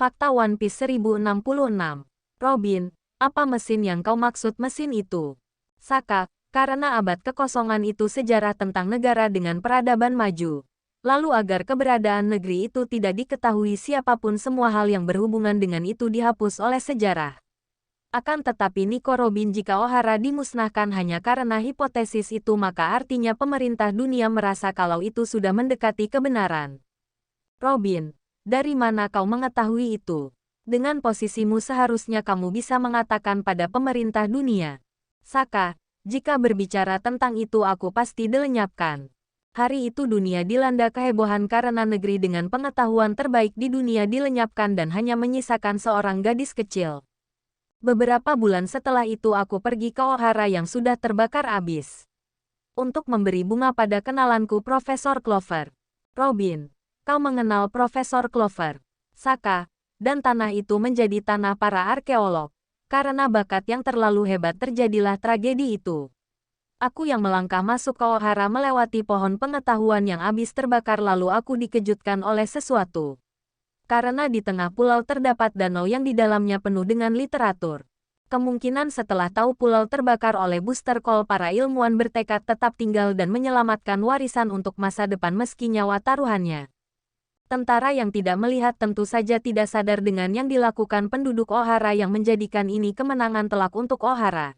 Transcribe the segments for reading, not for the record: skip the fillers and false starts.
Fakta One Piece 1066. Robin, apa mesin yang kau maksud mesin itu? Saka, karena abad kekosongan itu sejarah tentang negara dengan peradaban maju. Lalu agar keberadaan negeri itu tidak diketahui siapapun, semua hal yang berhubungan dengan itu dihapus oleh sejarah. Akan tetapi Nico Robin, jika Ohara dimusnahkan hanya karena hipotesis itu, maka artinya pemerintah dunia merasa kalau itu sudah mendekati kebenaran. Robin, dari mana kau mengetahui itu? Dengan posisimu seharusnya kamu bisa mengatakan pada pemerintah dunia. Saka, jika berbicara tentang itu aku pasti dilenyapkan. Hari itu dunia dilanda kehebohan karena negeri dengan pengetahuan terbaik di dunia dilenyapkan dan hanya menyisakan seorang gadis kecil. Beberapa bulan setelah itu aku pergi ke Ohara yang sudah terbakar habis. Untuk memberi bunga pada kenalanku Profesor Clover. Robin, kau mengenal Profesor Clover? Saka, dan tanah itu menjadi tanah para arkeolog. Karena bakat yang terlalu hebat terjadilah tragedi itu. Aku yang melangkah masuk ke Ohara melewati pohon pengetahuan yang habis terbakar, lalu aku dikejutkan oleh sesuatu. Karena di tengah pulau terdapat danau yang di dalamnya penuh dengan literatur. Kemungkinan setelah tahu pulau terbakar oleh Booster Call, para ilmuwan bertekad tetap tinggal dan menyelamatkan warisan untuk masa depan meski nyawa taruhannya. Tentara yang tidak melihat tentu saja tidak sadar dengan yang dilakukan penduduk Ohara yang menjadikan ini kemenangan telak untuk Ohara.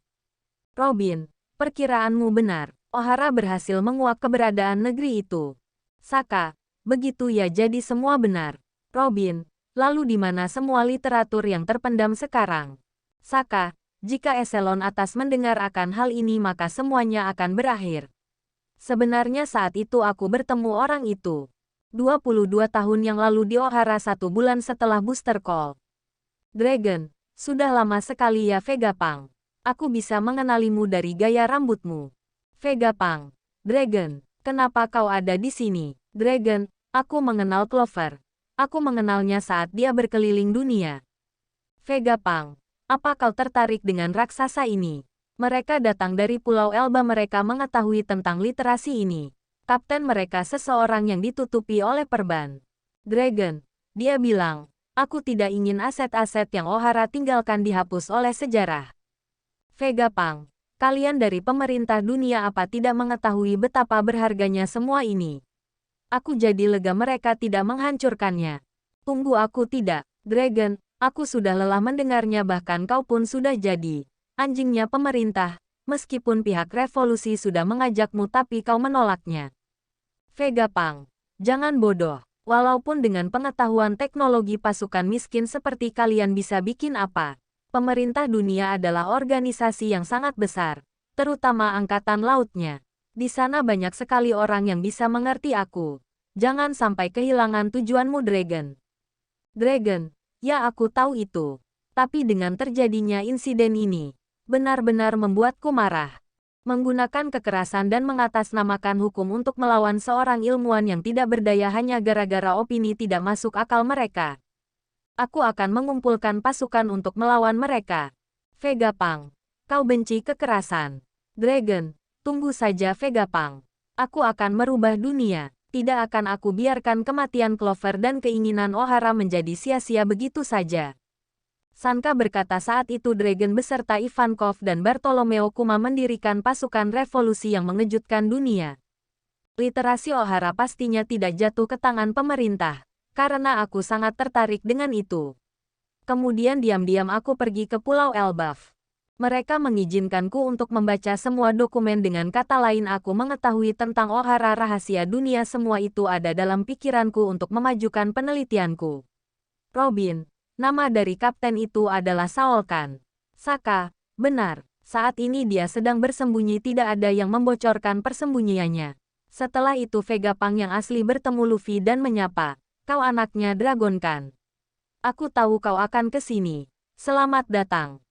Robin, perkiraanmu benar. Ohara berhasil menguak keberadaan negeri itu. Saka, begitu ya, jadi semua benar. Robin, lalu di mana semua literatur yang terpendam sekarang? Saka, jika eselon atas mendengar akan hal ini maka semuanya akan berakhir. Sebenarnya saat itu aku bertemu orang itu. 22 tahun yang lalu di Ohara, 1 bulan setelah Booster Call. Dragon, sudah lama sekali ya Vegapunk. Aku bisa mengenalimu dari gaya rambutmu. Vegapunk, Dragon, kenapa kau ada di sini? Dragon, aku mengenal Clover. Aku mengenalnya saat dia berkeliling dunia. Vegapunk, apa kau tertarik dengan raksasa ini? Mereka datang dari Pulau Elba, mereka mengetahui tentang literasi ini. Kapten mereka seseorang yang ditutupi oleh perban. Dragon, dia bilang, aku tidak ingin aset-aset yang Ohara tinggalkan dihapus oleh sejarah. Vegapunk, kalian dari pemerintah dunia apa tidak mengetahui betapa berharganya semua ini? Aku jadi lega mereka tidak menghancurkannya. Tunggu, aku tidak. Dragon, aku sudah lelah mendengarnya, bahkan kau pun sudah jadi anjingnya pemerintah. Meskipun pihak revolusi sudah mengajakmu tapi kau menolaknya. Vegapunk, jangan bodoh. Walaupun dengan pengetahuan teknologi pasukan miskin seperti kalian bisa bikin apa? Pemerintah dunia adalah organisasi yang sangat besar, terutama angkatan lautnya. Di sana banyak sekali orang yang bisa mengerti aku. Jangan sampai kehilangan tujuanmu, Dragon. Dragon, ya aku tahu itu. Tapi dengan terjadinya insiden ini, benar-benar membuatku marah. Menggunakan kekerasan dan mengatasnamakan hukum untuk melawan seorang ilmuwan yang tidak berdaya hanya gara-gara opini tidak masuk akal mereka. Aku akan mengumpulkan pasukan untuk melawan mereka. Vegapunk, kau benci kekerasan. Dragon, tunggu saja Vegapunk. Aku akan merubah dunia. Tidak akan aku biarkan kematian Clover dan keinginan Ohara menjadi sia-sia begitu saja. Sanka berkata saat itu Dragon beserta Ivankov dan Bartolomeo Kuma mendirikan pasukan revolusi yang mengejutkan dunia. Literasi Ohara pastinya tidak jatuh ke tangan pemerintah, karena aku sangat tertarik dengan itu. Kemudian diam-diam aku pergi ke Pulau Elbaf. Mereka mengizinkanku untuk membaca semua dokumen, dengan kata lain aku mengetahui tentang Ohara, rahasia dunia, semua itu ada dalam pikiranku untuk memajukan penelitianku. Robin, nama dari kapten itu adalah Saolkan. Saka, benar. Saat ini dia sedang bersembunyi, tidak ada yang membocorkan persembunyiannya. Setelah itu Vegapunk yang asli bertemu Luffy dan menyapa, kau anaknya Dragon kan? Aku tahu kau akan ke sini. Selamat datang.